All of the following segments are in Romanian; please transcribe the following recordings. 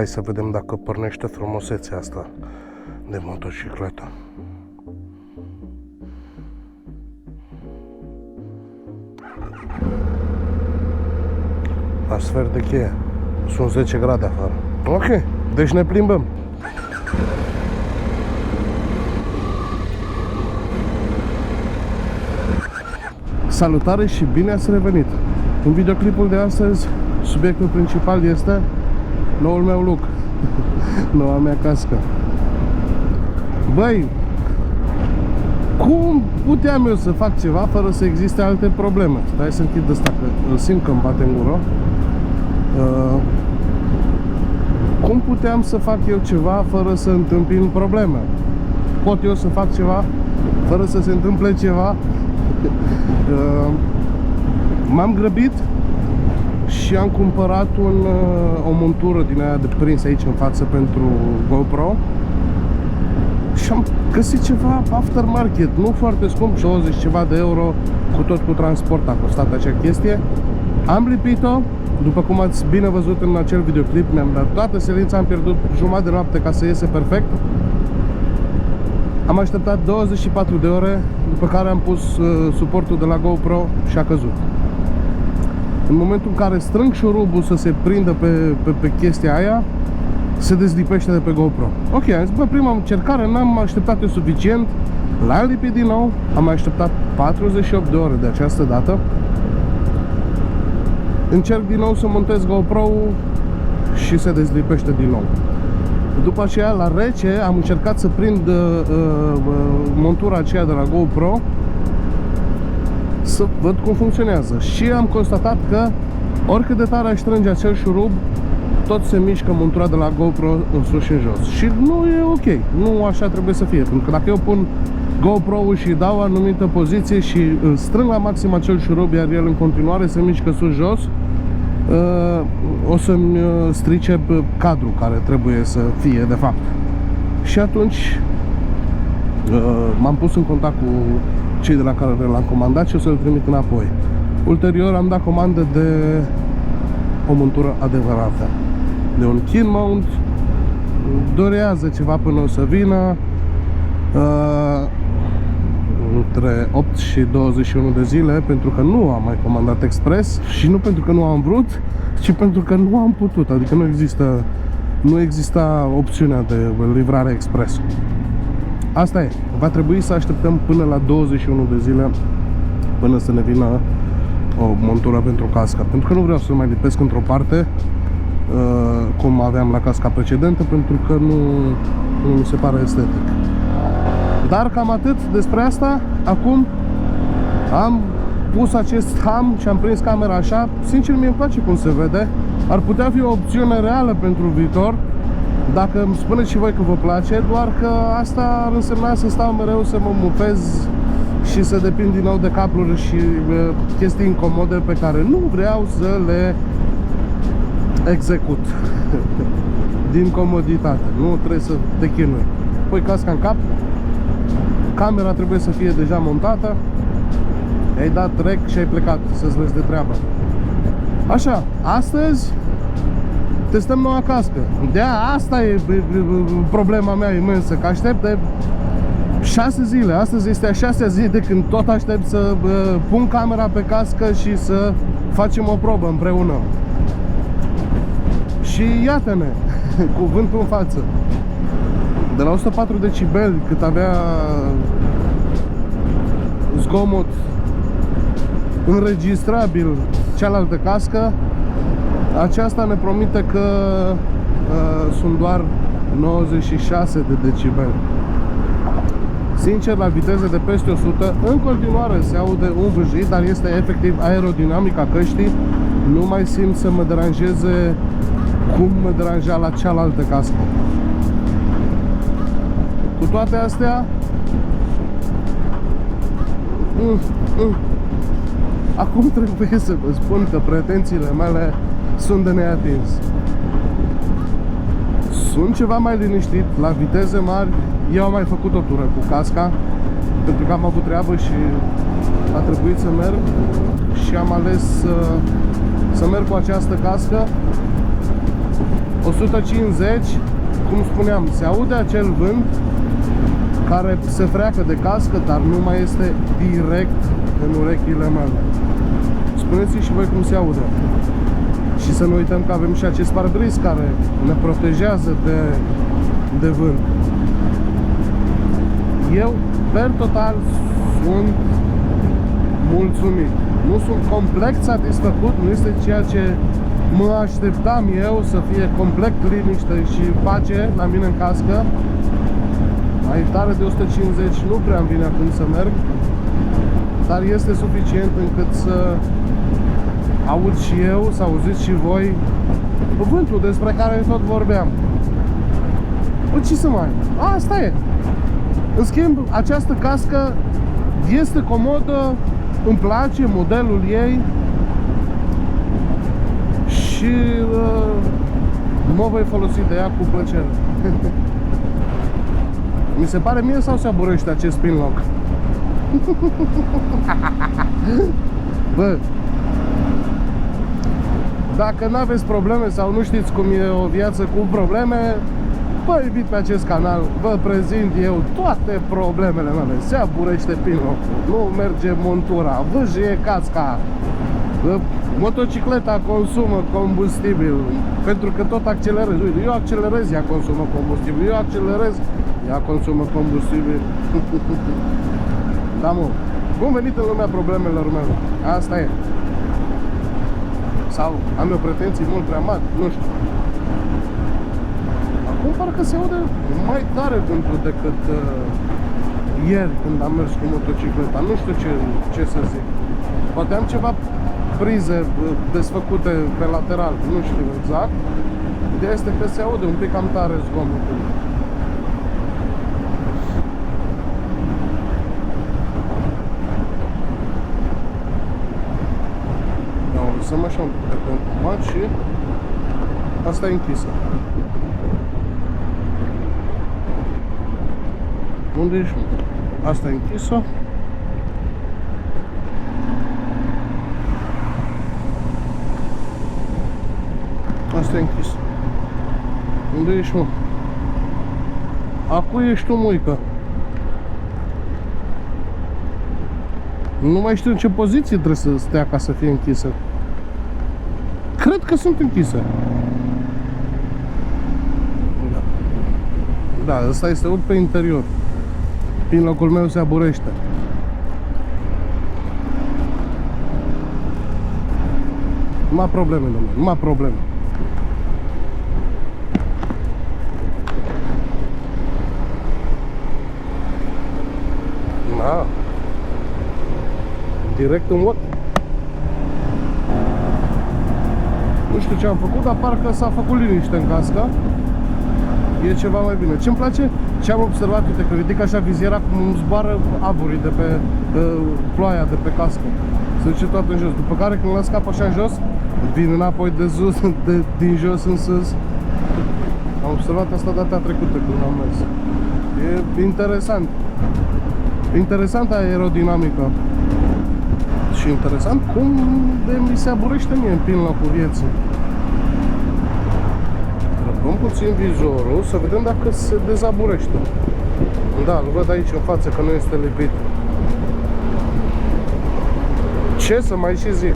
Hai să vedem dacă pornește frumusețea asta de motocicletă. La sfert de cheie. Sunt 10 grade afară. Ok, deci ne plimbăm. Salutare și bine ați revenit! În videoclipul de astăzi, subiectul principal este noul meu look, noua mea cască. Băi, cum puteam eu să fac ceva fără să existe alte probleme? Stai să închid ăsta, că îl simt că îmi bate în gură. Cum puteam să fac eu ceva fără să întâmpin probleme? Pot eu să fac ceva fără să se întâmple ceva? M-am grăbit și am cumpărat o montură din aia de prins aici în față pentru GoPro și am găsit ceva aftermarket, nu foarte scump, 60 ceva de euro, cu transport a costat acea chestie. Am lipit-o, după cum ați bine văzut în acel videoclip, mi-am dat toată silința, am pierdut jumătate de noapte ca să iese perfect. Am așteptat 24 de ore, după care am pus suportul de la GoPro și a căzut. În momentul în care strâng șurubul să se prindă pe chestia aia, se dezlipește de pe GoPro. Ok, am zis, bă, prima încercare, n-am așteptat eu suficient, l-am lipit din nou, am mai așteptat 48 de ore de această dată. Încerc din nou să montez GoPro-ul și se dezlipește din nou. După aceea, la rece, am încercat să prind montura aceea de la GoPro să văd cum funcționează și am constatat că oricât de tare aș strânge acel șurub, tot se mișcă montura de la GoPro în sus și în jos. Și nu e ok, nu așa trebuie să fie, pentru că dacă eu pun GoPro-ul și dau anumită poziție și strâng la maxim acel șurub, iar el în continuare se mișcă sus-jos, o să-mi strice cadrul care trebuie să fie de fapt. Și atunci m-am pus în contact cu cei de la care l-am comandat și o să-l trimit înapoi. Ulterior am dat comandă de o montură adevărată, de un Kin Mount. Durează ceva până o să vină, între 8 și 21 de zile, pentru că nu am mai comandat expres și nu pentru că nu am vrut, ci pentru că nu am putut, adică nu exista opțiunea de livrare expres. Asta e, va trebui să așteptăm până la 21 de zile până să ne vină o montură pentru casca, pentru că nu vreau să mai lipesc într-o parte cum aveam la casca precedentă, pentru că nu mi se pare estetic. Dar cam atât despre asta. Acum am pus acest ham și am prins camera așa. Sincer, mie îmi place cum se vede. Ar putea fi o opțiune reală pentru viitor, dacă îmi spuneți și voi că vă place, doar că asta ar însemna să stau mereu să mă mufez și să depind din nou de cabluri și chestii incomode pe care nu vreau să le execut din comoditate. Nu trebuie să te chinui. Pui casca în cap, camera trebuie să fie deja montată, ai dat rec și ai plecat să-ți vezi de treabă. Așa, astăzi testăm noua cască. Asta e problema mea imensă, că aștept de 6 zile. Astăzi este a 6-a zi de când tot aștept să pun camera pe cască și să facem o probă împreună. Și iată-ne, cuvântul în față. De la 104 decibeli, cât avea zgomot înregistrabil cealaltă cască, aceasta ne promite că sunt doar 96 de decibeli. Sincer, la viteze de peste 100, în continuare se aude un vâjit, dar este efectiv aerodinamica căștii. Nu mai simt să mă deranjeze cum mă deranja la cealaltă cască. Cu toate astea, acum trebuie să vă spun că pretențiile mele sunt de neatins. Sunt ceva mai liniștit, la viteze mari. Eu am mai făcut o tură cu casca, pentru că am avut treabă și a trebuit să merg. Și am ales să merg cu această cască. 150, cum spuneam, se aude acel vânt care se freacă de cască, dar nu mai este direct în urechile mele. Spuneți-mi și voi cum se aude. Și să nu uităm că avem și acest parbriz care ne protejează de vânt. Eu, per total, sunt mulțumit. Nu sunt complet satisfăcut, nu este ceea ce mă așteptam eu, să fie complet liniște și pace la mine în cască. Mai tare de 150 nu prea îmi vine acum să merg, dar este suficient încât să aud și eu, să auziți și voi cuvântul despre care tot vorbeam. Păi ce să mai... Asta e. În schimb, această cască este comodă, îmi place modelul ei și mă voi folosi de ea cu plăcere. Mi se pare mie sau se aburește acest pinlock? Bă, dacă nu aveți probleme sau nu știți cum e o viață cu probleme, vă invit pe acest canal, vă prezint eu toate problemele mele. Se aburește pinlock-ul, nu merge montura, vâjie casca, motocicleta consumă combustibil, pentru că tot accelerez. Uite, eu accelerez, ea consumă combustibil, eu accelerez, ea consumă combustibil. Da, mă, bun venit în lumea problemelor mele, asta e. Sau am eu pretenții mult prea mari, nu știu. Acum parcă se aude mai tare vântul decât ieri când am mers cu motocicleta. Nu știu ce să zic. Poate am ceva prize desfăcute pe lateral, nu știu exact. Ideea este că se aude un pic cam tare zgomotul. Lăsăm așa un pic de contumat și asta e închisă. Unde ești? Asta e închisă. Asta e închisă. Unde ești, mă? Acu ești tu, muică. Nu mai știu în ce poziție trebuie să stea ca să fie închisă. Cred că sunt închise. Da, ăsta este ori pe interior. Pinlock-ul meu se aburește. Numai probleme, domnule, numai probleme. Da. Direct în ochi. Nu știu ce am făcut, dar parcă s-a făcut liniște în cască. E ceva mai bine. Ce-mi place? Ce am observat, uite, că ridic așa viziera, cum îmi zboară aburii de pe ploaia de pe cască. Se duce toată în jos. După care când las cap așa în jos, vin înapoi de sus, din jos în sus. Am observat asta data trecută când am mers. E interesant. Interesantă aerodinamică. Și interesant cum de mi se aburește mie în pinlock-ul vieții. Trăpăm puțin vizorul să vedem dacă se dezaburește. Da, îl văd aici în față că nu este lipit. Ce să mai și zic?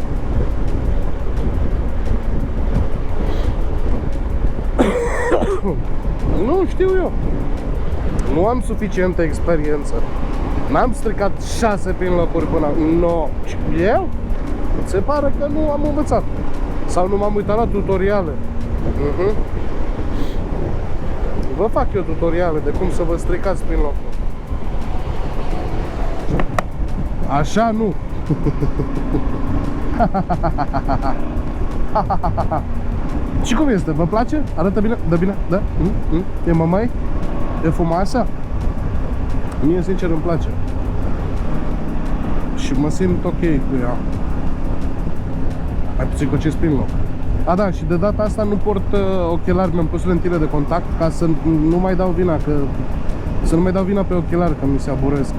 Nu știu eu. Nu am suficientă experiență. N-am stricat 6 pinlock-uri până acum. No. Eu? Se pare că nu am învățat. Sau nu m-am uitat la tutoriale. Vă fac eu tutoriale de cum să vă stricați pinlock-ul. Așa nu. Și cum este? Vă place? Arată bine? Dă bine? Da? E mămăi? E frumoasă? Mie sincer îmi place. Și mă simt ok cu ea. Mai puțin cu acest pinlock. A, da, și de data asta nu port ochelari, mi-am pus lentile de contact ca să nu mai dau vina, că să nu mai dau vina pe ochelari, că mi se aburesc.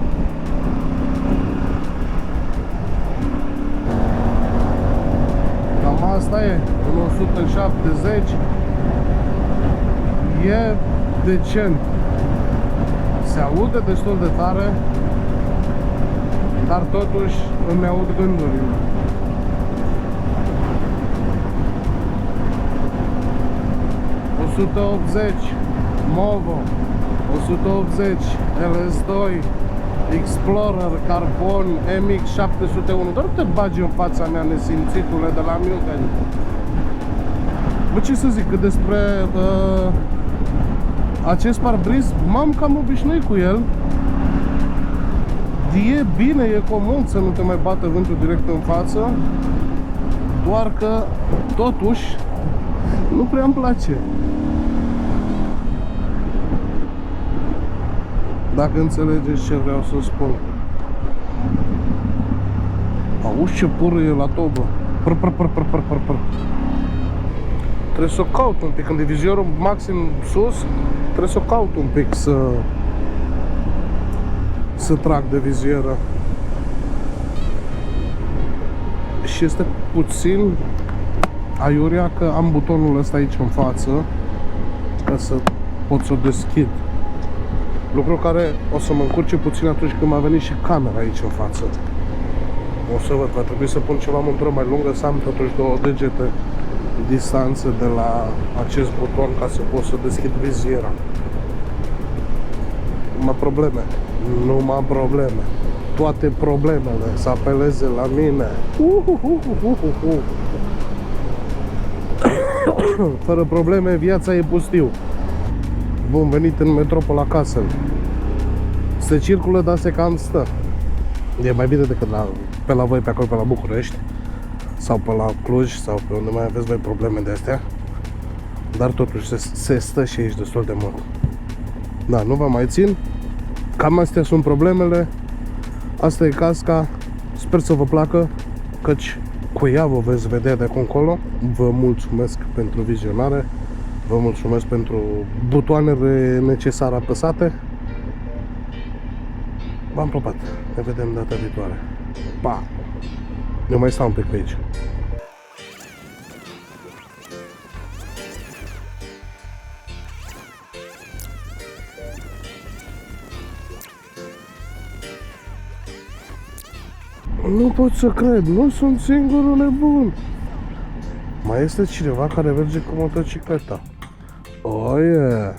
Cam asta e, în 170. e decent. Se aude destul de tare, dar totuși îmi aud gândurile. Movo 180 LS2 Explorer Carbon MX701. Doar te bagi în fața mea, nesimțitule, de la München. Bă, ce să zic, că despre acest parbriz m-am cam obișnuit cu el. E bine, e comod să nu te mai bată vântul direct în față, doar că totuși nu prea îmi place. Dacă înțelegeți ce vreau să spun. Auzi ce pură e la tobă. Păr. Trebuie să o caut un pic. Când e vizorul maxim sus, trebuie să o caut un pic să trag de vizieră. Și este puțin aiurea că am butonul ăsta aici în față ca să pot să o deschid. Lucru care o să mă încurce puțin atunci când m-a venit și camera aici în față. O să văd, va trebui să pun ceva montură mai lungă, să am totuși 2 degete distanță de la acest buton ca să pot să deschid viziera. Numai probleme. Numai probleme. Toate problemele să apeleze la mine. Fără probleme, viața e pustiu. Bun venit în metropola Kassel. Se circulă, dar se cam stă. E mai bine decât pe la voi, pe acolo, pe la București sau pe la Cluj sau pe unde mai aveți voi probleme de astea. Dar totuși se stă și aici destul de mult. Da, nu vă mai țin. Cam astea sunt problemele. Asta e casca. Sper să vă placă, căci cu ea vă veți vedea de acum încolo. Vă mulțumesc pentru vizionare. Vă mulțumesc pentru butoanele necesare apăsate. V-am pupat. Ne vedem data viitoare. Pa! Eu mai stau un pic pe aici. Nu pot să cred, nu sunt singurul nebun. Mai este cineva care merge cu motocicleta. Oh, yeah.